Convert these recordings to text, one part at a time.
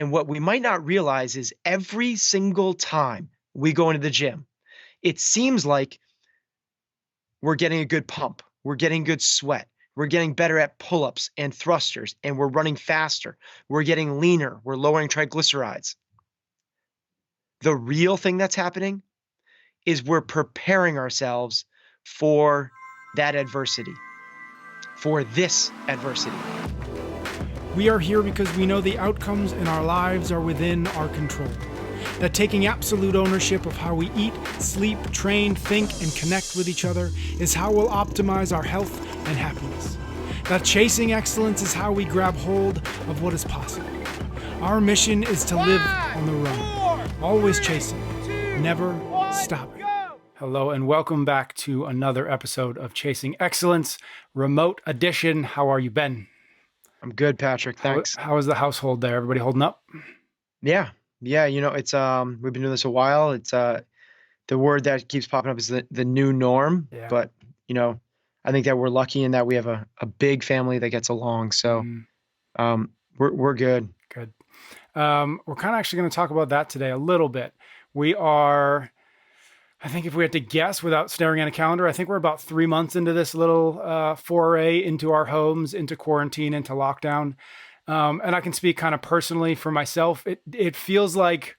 And what we might not realize is every single time we go into the gym, it seems like we're getting a good pump. We're getting good sweat. We're getting better at pull-ups and thrusters, and we're running faster. We're getting leaner. We're lowering triglycerides. The real thing that's happening is we're preparing ourselves for that adversity, for this adversity. We are here because we know the outcomes in our lives are within our control. That taking absolute ownership of how we eat, sleep, train, think, and connect with each other is how we'll optimize our health and happiness. That chasing excellence is how we grab hold of what is possible. Our mission is to live on the run, always chasing, never stopping. Hello and welcome back to another episode of Chasing Excellence, Remote Edition. How are you, Ben? I'm good, Patrick. Thanks. How is the household there? Everybody holding up? Yeah. It's we've been doing this a while. It's the word that keeps popping up is the new norm. Yeah. But I think that we're lucky in that we have a big family that gets along. So we're good. Good. We're kind of actually going to talk about that today a little bit. We are, I think if we had to guess without staring at a calendar, I think we're about 3 months into this little foray into our homes, into quarantine, into lockdown. And I can speak kind of personally for myself. It feels like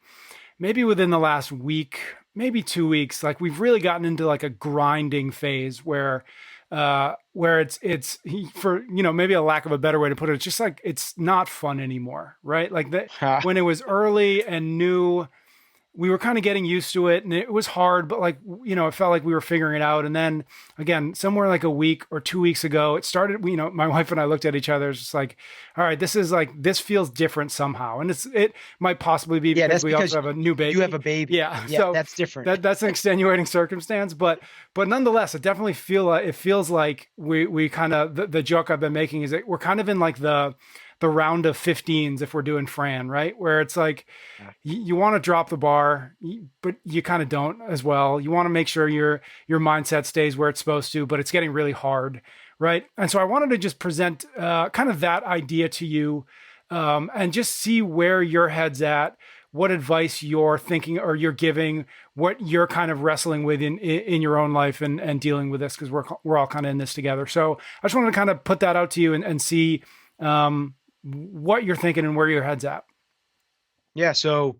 maybe within the last week, maybe 2 weeks, like we've really gotten into like a grinding phase where it's for, maybe a lack of a better way to put it, it's just like, it's not fun anymore, right? Like that when it was early and new, we were kind of getting used to it and it was hard, but like, it felt like we were figuring it out. And then again, somewhere like a week or 2 weeks ago, it started, my wife and I looked at each other. It's just like, all right, this feels different somehow. And it might possibly be because we also have a new baby. You have a baby. Yeah. So that's different. That's an extenuating circumstance, but nonetheless, it definitely feels like we kind of, the joke I've been making is that we're kind of in like the round of 15s if we're doing Fran, right? Where it's like, you want to drop the bar, but you kind of don't as well. You want to make sure your mindset stays where it's supposed to, but it's getting really hard, right? And so I wanted to just present kind of that idea to you and just see where your head's at, what advice you're thinking or you're giving, what you're kind of wrestling with in your own life and dealing with this, because we're all kind of in this together. So I just wanted to kind of put that out to you and see what you're thinking and where your head's at. Yeah. So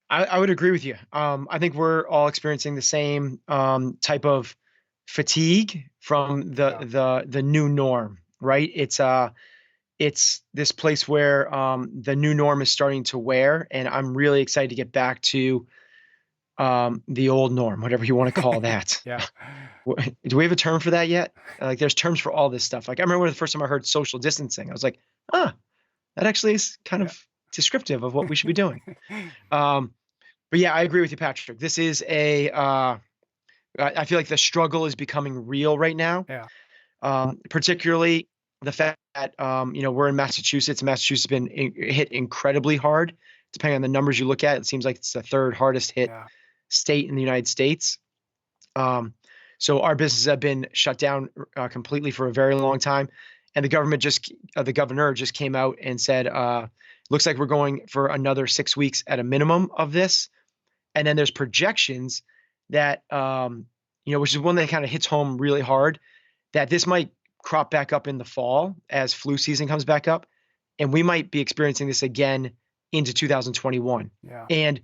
I would agree with you. I think we're all experiencing the same type of fatigue from the new norm, right? It's this place where the new norm is starting to wear, and I'm really excited to get back to the old norm, whatever you want to call that. Yeah. Do we have a term for that yet? Like there's terms for all this stuff. Like I remember the first time I heard social distancing, I was like, that actually is kind of descriptive of what we should be doing. But yeah, I agree with you, Patrick. This is I feel like the struggle is becoming real right now. Yeah. Particularly the fact that, we're in Massachusetts. Massachusetts has been hit incredibly hard. Depending on the numbers you look at, it seems like it's the third hardest hit state in the United States. So our businesses have been shut down completely for a very long time. And the governor just came out and said, looks like we're going for another 6 weeks at a minimum of this. And then there's projections that, which is one that kind of hits home really hard, that this might crop back up in the fall as flu season comes back up. And we might be experiencing this again into 2021. Yeah. And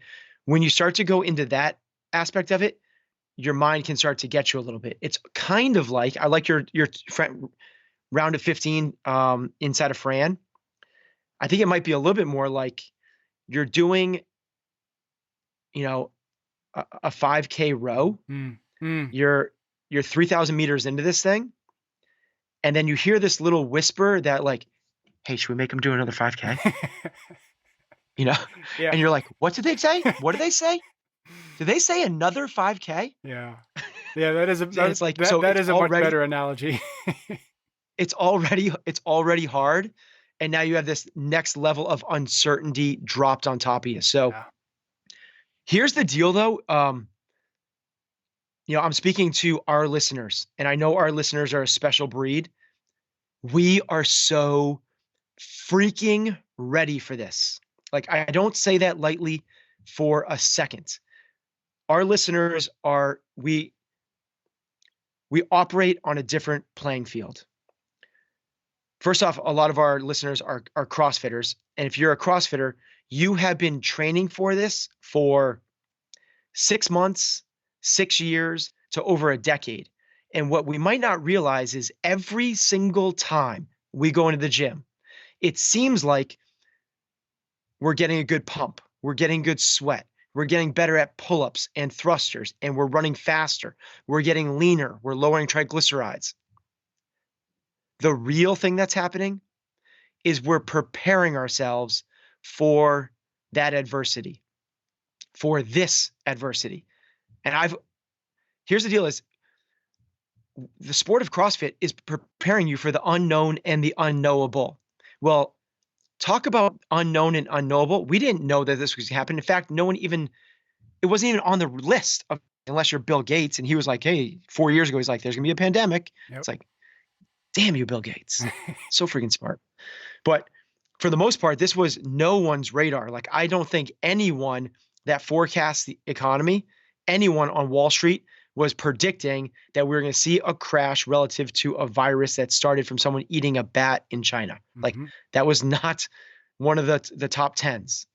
when you start to go into that aspect of it, your mind can start to get you a little bit. It's kind of like, I like your round of 15 inside of Fran. I think it might be a little bit more like you're doing, a 5K row. You're 3,000 meters into this thing. And then you hear this little whisper that like, hey, should we make them do another 5K? Yeah. And you're like, what did they say? What did they say? Did they say another 5K? Yeah. Yeah. That is a much better analogy. It's already hard. And now you have this next level of uncertainty dropped on top of you. So here's the deal though. I'm speaking to our listeners, and I know our listeners are a special breed. We are so freaking ready for this. Like, I don't say that lightly for a second. Our listeners are, we operate on a different playing field. First off, a lot of our listeners are CrossFitters. And if you're a CrossFitter, you have been training for this for 6 months, 6 years to over a decade. And what we might not realize is every single time we go into the gym, it seems like we're getting a good pump, we're getting good sweat, we're getting better at pull ups and thrusters, and we're running faster, we're getting leaner, we're lowering triglycerides. The real thing that's happening is we're preparing ourselves for that adversity, for this adversity. And here's the deal is the sport of CrossFit is preparing you for the unknown and the unknowable. Well, talk about unknown and unknowable. We didn't know that this was happening. In fact, no one even, it wasn't even on the list of, unless you're Bill Gates. And he was like, hey, 4 years ago, he's like, there's gonna be a pandemic. Yep. It's like, damn you, Bill Gates. So freaking smart. But for the most part, this was no one's radar. Like, I don't think anyone that forecasts the economy, anyone on Wall Street was predicting that we were going to see a crash relative to a virus that started from someone eating a bat in China. Like, that was not one of the top tens.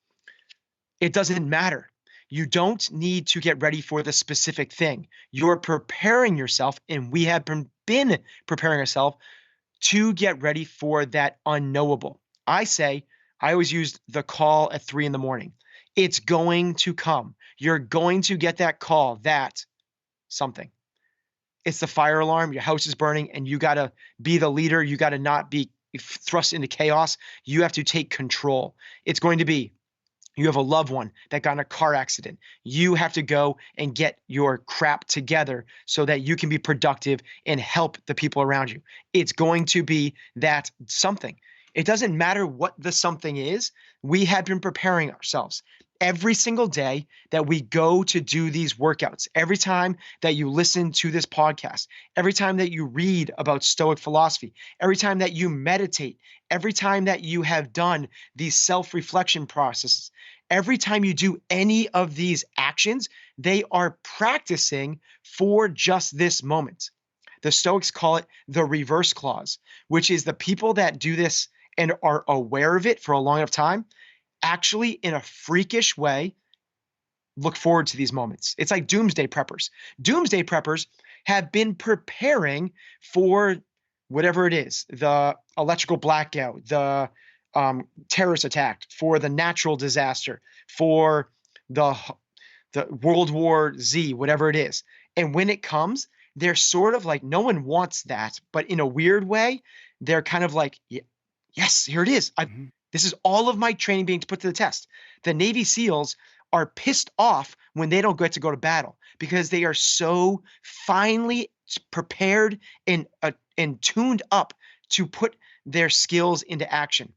It doesn't matter. You don't need to get ready for the specific thing. You're preparing yourself, and we have been preparing ourselves to get ready for that unknowable. I always use the call at 3 a.m. It's going to come. You're going to get that call that something. It's the fire alarm. Your house is burning, and you got to be the leader. You got to not be thrust into chaos. You have to take control. It's going to be, you have a loved one that got in a car accident. You have to go and get your crap together so that you can be productive and help the people around you. It's going to be that something. It doesn't matter what the something is. We have been preparing ourselves. Every single day that we go to do these workouts, every time that you listen to this podcast, every time that you read about Stoic philosophy, every time that you meditate, every time that you have done these self-reflection processes, every time you do any of these actions, they are practicing for just this moment. The Stoics call it the reverse clause, which is the people that do this and are aware of it for a long enough time actually, in a freakish way, look forward to these moments. It's like doomsday preppers. Doomsday preppers have been preparing for whatever it is, the electrical blackout, the terrorist attack, for the natural disaster, for the World War Z, whatever it is. And when it comes, they're sort of like, no one wants that, but in a weird way, they're kind of like, yes, here it is. This is all of my training being put to the test. The Navy SEALs are pissed off when they don't get to go to battle because they are so finely prepared and tuned up to put their skills into action.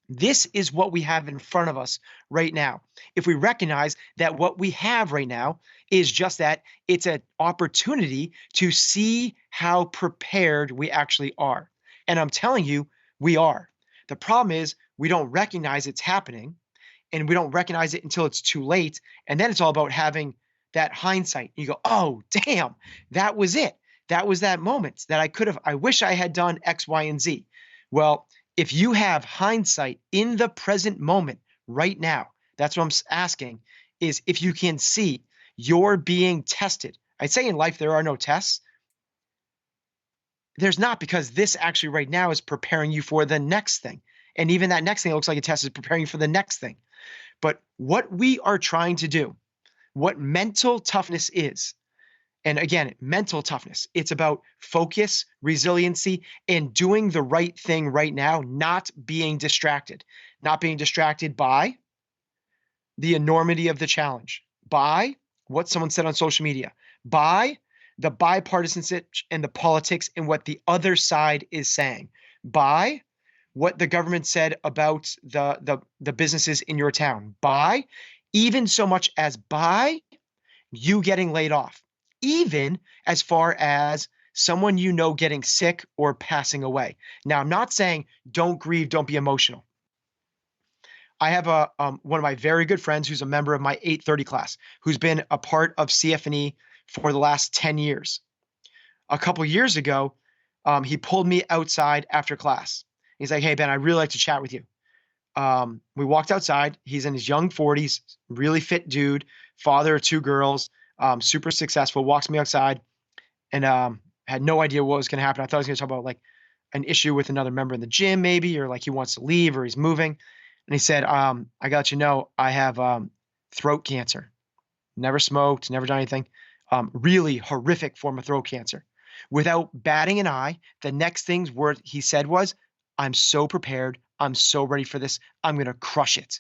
This is what we have in front of us right now. If we recognize that what we have right now is just that, it's an opportunity to see how prepared we actually are. And I'm telling you, we are. The problem is we don't recognize it's happening, and we don't recognize it until it's too late. And then it's all about having that hindsight. You go, oh, damn, that was it. That was that moment that I wish I had done X, Y, and Z. Well, if you have hindsight in the present moment right now, that's what I'm asking, is if you can see you're being tested. I'd say in life there are no tests. There's not, because this actually right now is preparing you for the next thing. And even that next thing that looks like a test is preparing you for the next thing. But what we are trying to do, what mental toughness is, and again, mental toughness, it's about focus, resiliency, and doing the right thing right now, not being distracted by the enormity of the challenge, by what someone said on social media, by the bipartisanship and the politics and what the other side is saying, by what the government said about the businesses in your town, by even so much as by you getting laid off, even as far as someone you know getting sick or passing away. Now, I'm not saying don't grieve, don't be emotional. I have one of my very good friends who's a member of my 830 class, who's been a part of CF&E for the last 10 years. A couple years ago, he pulled me outside after class. He's like, "Hey, Ben, I'd really like to chat with you." We walked outside. He's in his young 40s, really fit dude, father of two girls, super successful, walks me outside, and had no idea what was going to happen. I thought he was going to talk about like an issue with another member in the gym, maybe, or like he wants to leave or he's moving. And he said, I got you know, I have throat cancer. Never smoked, never done anything. Really horrific form of throat cancer. Without batting an eye, the next thing's word he said was, "I'm so prepared. I'm so ready for this. I'm going to crush it."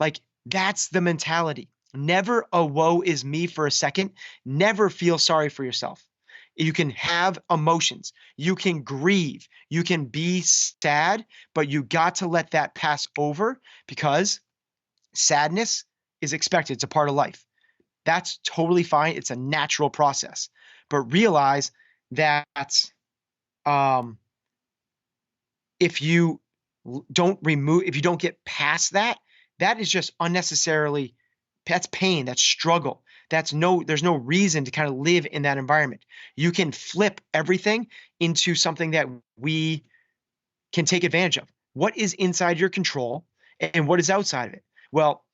Like, that's the mentality. Never a woe is me for a second. Never feel sorry for yourself. You can have emotions. You can grieve. You can be sad, but you got to let that pass over because sadness is expected. It's a part of life. That's totally fine. It's a natural process. But realize that um, if you if you don't get past that, that is just unnecessarily, that's pain, that's struggle. There's no reason to kind of live in that environment. You can flip everything into something that we can take advantage of. What is inside your control and what is outside of it? Well,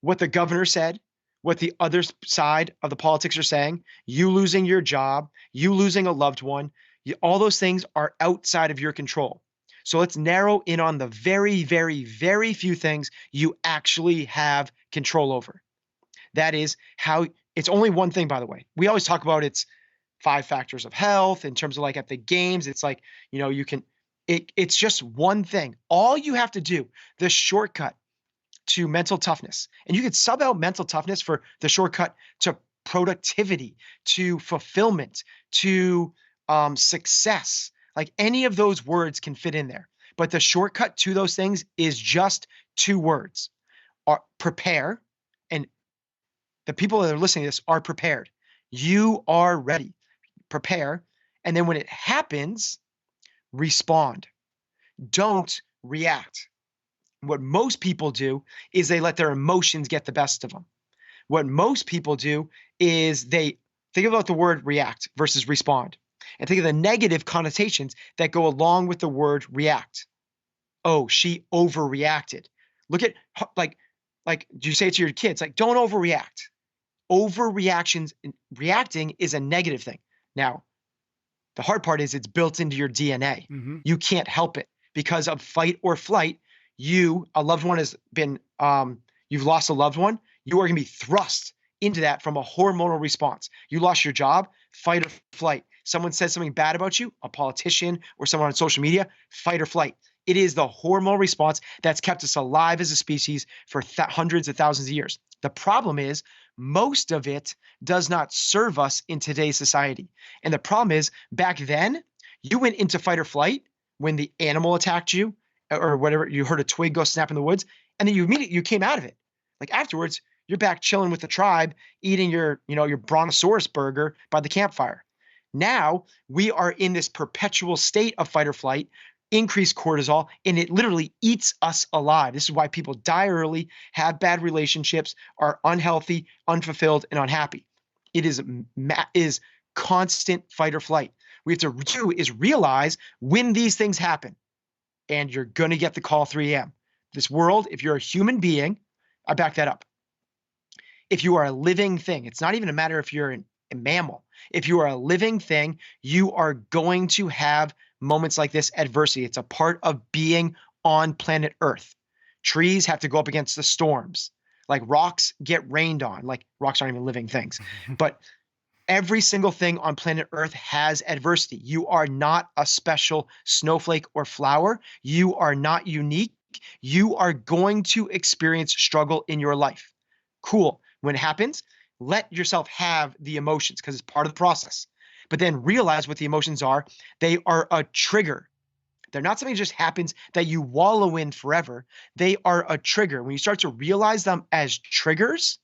what the governor said, what the other side of the politics are saying, you losing your job, you losing a loved one, all those things are outside of your control. So let's narrow in on the very, very, very few things you actually have control over. That is how it's only one thing, by the way. We always talk about it's 5 factors of health in terms of like at the games. It's like, you can, it's just one thing. All you have to do, the shortcut to mental toughness, and you could sub out mental toughness for the shortcut to productivity, to fulfillment, to success. Like any of those words can fit in there. But the shortcut to those things is just 2 words: prepare. And the people that are listening to this are prepared. You are ready. Prepare. And then when it happens, respond. Don't react. What most people do is they let their emotions get the best of them. What most people do is they think about the word react versus respond, and think of the negative connotations that go along with the word react. Oh, she overreacted. Look at like you say it to your kids, like, don't overreact. Overreactions, reacting is a negative thing. Now, the hard part is it's built into your DNA. Mm-hmm. You can't help it because of fight or flight. A loved one has been, you've lost a loved one. You are going to be thrust into that from a hormonal response. You lost your job, fight or flight. Someone says something bad about you, a politician or someone on social media, fight or flight. It is the hormonal response that's kept us alive as a species for hundreds of thousands of years. The problem is most of it does not serve us in today's society. And the problem is back then, you went into fight or flight when the animal attacked you or whatever, you heard a twig go snap in the woods, and then you came out of it. Like afterwards, you're back chilling with the tribe, eating your brontosaurus burger by the campfire. Now we are in this perpetual state of fight or flight, increased cortisol, and it literally eats us alive. This is why people die early, have bad relationships, are unhealthy, unfulfilled, and unhappy. It is constant fight or flight. What we have to do is realize when these things happen, and you're going to get the call 3 a.m. This world, if you're a human being, I back that up. If you are a living thing, it's not even a matter if you're a mammal. If you are a living thing, you are going to have moments like this, adversity. It's a part of being on planet Earth. Trees have to go up against the storms. Like rocks get rained on. Like rocks aren't even living things. But every single thing on planet Earth has adversity. You are not a special snowflake or flower. You are not unique. You are going to experience struggle in your life. Cool. When it happens, let yourself have the emotions because it's part of the process. But then realize what the emotions are. They are a trigger. They're not something that just happens that you wallow in forever. They are a trigger. When you start to realize them as triggers,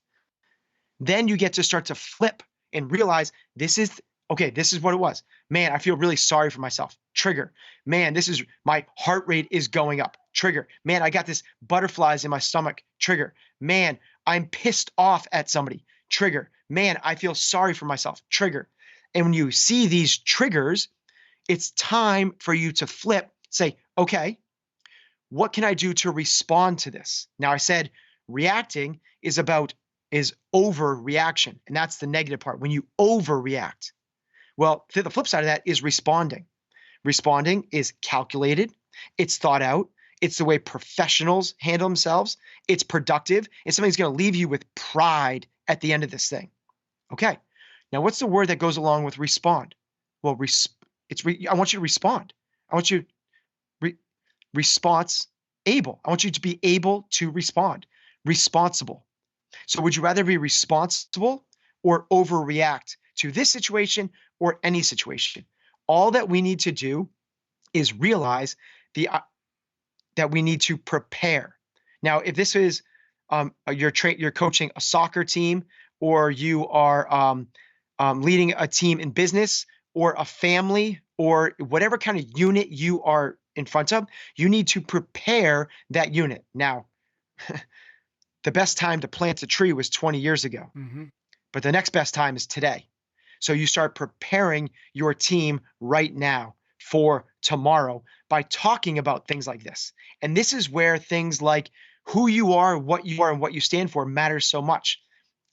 then you get to start to flip and realize this is what it was. Man, I feel really sorry for myself. Trigger. Man, my heart rate is going up. Trigger. Man, I got this butterflies in my stomach. Trigger. Man, I'm pissed off at somebody. Trigger. Man, I feel sorry for myself. Trigger. And when you see these triggers, it's time for you to flip, say, okay, what can I do to respond to this? Now, I said reacting is overreaction, and that's the negative part. When you overreact, well, the flip side of that is responding. Responding is calculated, it's thought out, it's the way professionals handle themselves, it's productive, it's something that's going to leave you with pride at the end of this thing. Okay, now what's the word that goes along with respond? Well, I want you to respond. I want you response able. I want you to be able to respond. Responsible. So would you rather be responsible or overreact to this situation or any situation? All that we need to do is realize that we need to prepare. Now, if this is you're coaching a soccer team, or you are leading a team in business, or a family, or whatever kind of unit you are in front of, you need to prepare that unit. Now, the best time to plant a tree was 20 years ago, but the next best time is today. So you start preparing your team right now for tomorrow by talking about things like this. And this is where things like who you are, and what you stand for matters so much.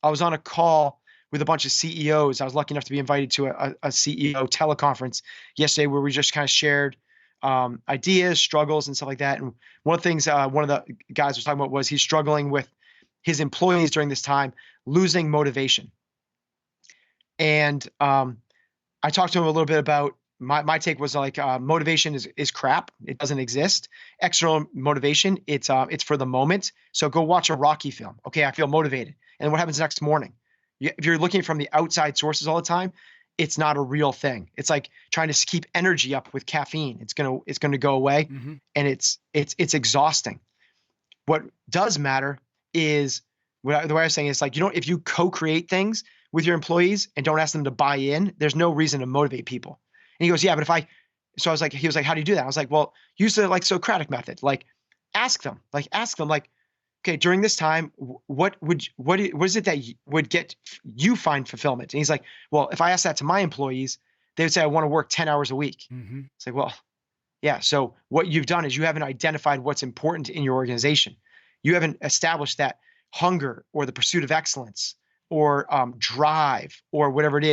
I was on a call with a bunch of CEOs. I was lucky enough to be invited to a CEO teleconference yesterday where we just kind of shared ideas, struggles, and stuff like that. And one of the things one of the guys was talking about was he's struggling with his employees during this time, losing motivation. And I talked to him a little bit about my take was like motivation is crap. It doesn't exist. External motivation, it's for the moment. So go watch a Rocky film. Okay, I feel motivated. And what happens next morning? If you're looking from the outside sources all the time, it's not a real thing. It's like trying to keep energy up with caffeine. It's gonna go away, and it's exhausting. What does matter is the way I was saying is like if you co-create things with your employees and don't ask them to buy in, there's no reason to motivate people. And he goes, yeah, but he was like, how do you do that? I was like, well, use the Socratic method. Like, ask them, okay, during this time, what is it that would get you find fulfillment? And he's like, well, if I ask that to my employees, they would say, I want to work 10 hours a week. It's like, well, yeah. So what you've done is you haven't identified what's important in your organization. You haven't established that hunger or the pursuit of excellence or drive or whatever it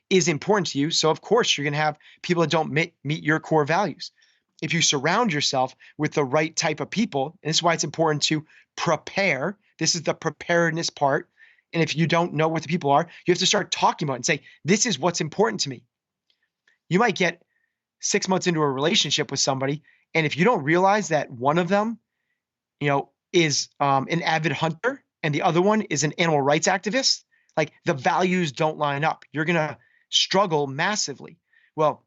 is important to you. So of course you're going to have people that don't meet your core values. If you surround yourself with the right type of people, and this is why it's important to prepare. This is the preparedness part. And if you don't know what the people are, you have to start talking about it and say, this is what's important to me. You might get 6 months into a relationship with somebody, and if you don't realize that one of them, is an avid hunter and the other one is an animal rights activist, like the values don't line up. You're going to struggle massively. Well,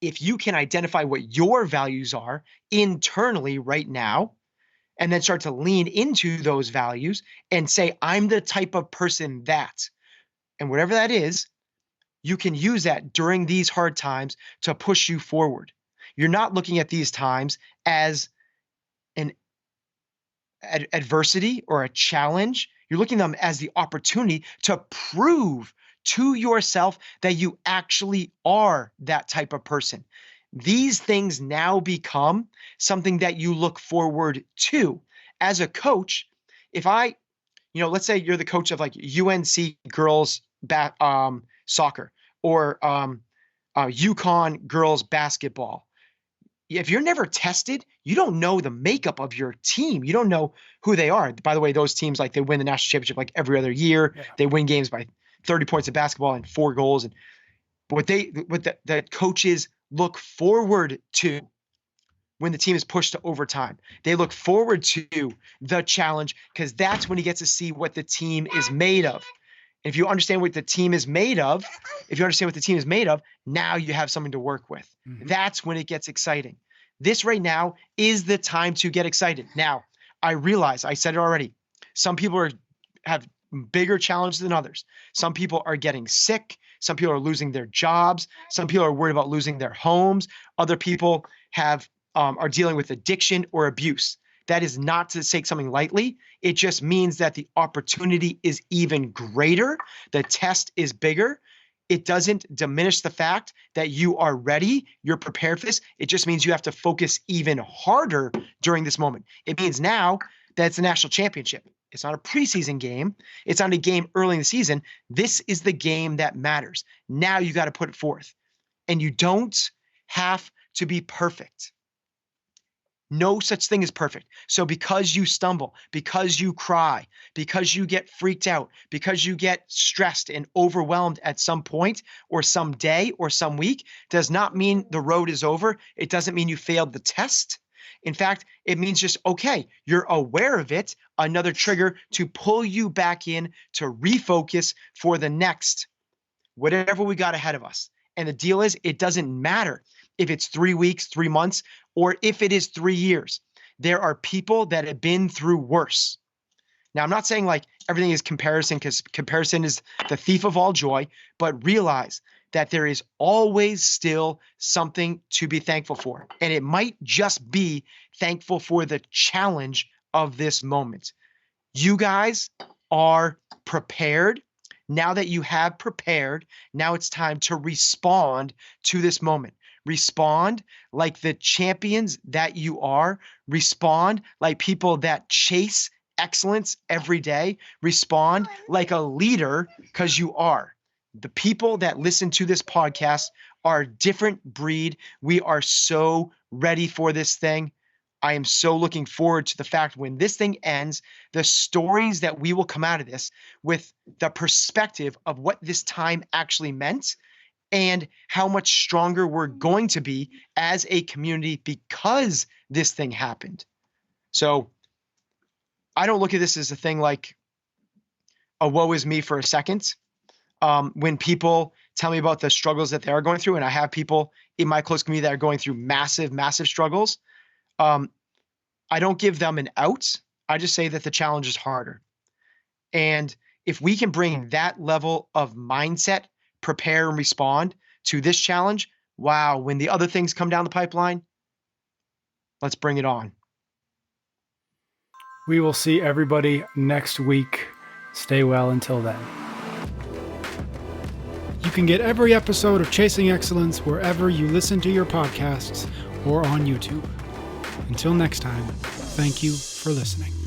if you can identify what your values are internally right now, and then start to lean into those values and say, I'm the type of person that, and whatever that is, you can use that during these hard times to push you forward. You're not looking at these times as an adversity or a challenge. You're looking at them as the opportunity to prove to yourself that you actually are that type of person. These things now become something that you look forward to. As a coach, if let's say you're the coach of like UNC girls soccer or UConn girls basketball. If you're never tested, you don't know the makeup of your team. You don't know who they are. By the way, those teams, like, they win the national championship like every other year. Yeah. They win games by 30 points of basketball and 4 goals. But what the coaches look forward to when the team is pushed to overtime, they look forward to the challenge, because that's when he gets to see what the team is made of. If you understand what the team is made of, now you have something to work with. That's when it gets exciting. This right now is the time to get excited. Now, I realize, I said it already, some people have bigger challenges than others. Some people are getting sick. Some people are losing their jobs. Some people are worried about losing their homes. Other people are dealing with addiction or abuse. That is not to take something lightly. It just means that the opportunity is even greater. The test is bigger. It doesn't diminish the fact that you are ready, you're prepared for this. It just means you have to focus even harder during this moment. It means now that it's a national championship. It's not a preseason game. It's not a game early in the season. This is the game that matters. Now you got to put it forth. And you don't have to be perfect. No such thing as perfect. So because you stumble, because you cry, because you get freaked out, because you get stressed and overwhelmed at some point or some day or some week, does not mean the road is over. It doesn't mean you failed the test. In fact, it means just, okay, you're aware of it, another trigger to pull you back in to refocus for the next, whatever we got ahead of us. And the deal is, it doesn't matter if it's 3 weeks, 3 months, or if it is 3 years. There are people that have been through worse. Now, I'm not saying like everything is comparison, because comparison is the thief of all joy, but realize that there is always still something to be thankful for. And it might just be thankful for the challenge of this moment. You guys are prepared. Now that you have prepared, now it's time to respond to this moment. Respond like the champions that you are. Respond like people that chase excellence every day. Respond like a leader, because you are. The people that listen to this podcast are a different breed. We are so ready for this thing. I am so looking forward to the fact when this thing ends, the stories that we will come out of this with the perspective of what this time actually meant and how much stronger we're going to be as a community because this thing happened. So I don't look at this as a thing like a woe is me for a second. When people tell me about the struggles that they are going through, and I have people in my close community that are going through massive, massive struggles, I don't give them an out. I just say that the challenge is harder. And if we can bring that level of mindset, prepare and respond to this challenge, wow, when the other things come down the pipeline, let's bring it on. We will see everybody next week. Stay well until then. You can get every episode of Chasing Excellence wherever you listen to your podcasts or on YouTube. Until next time, thank you for listening.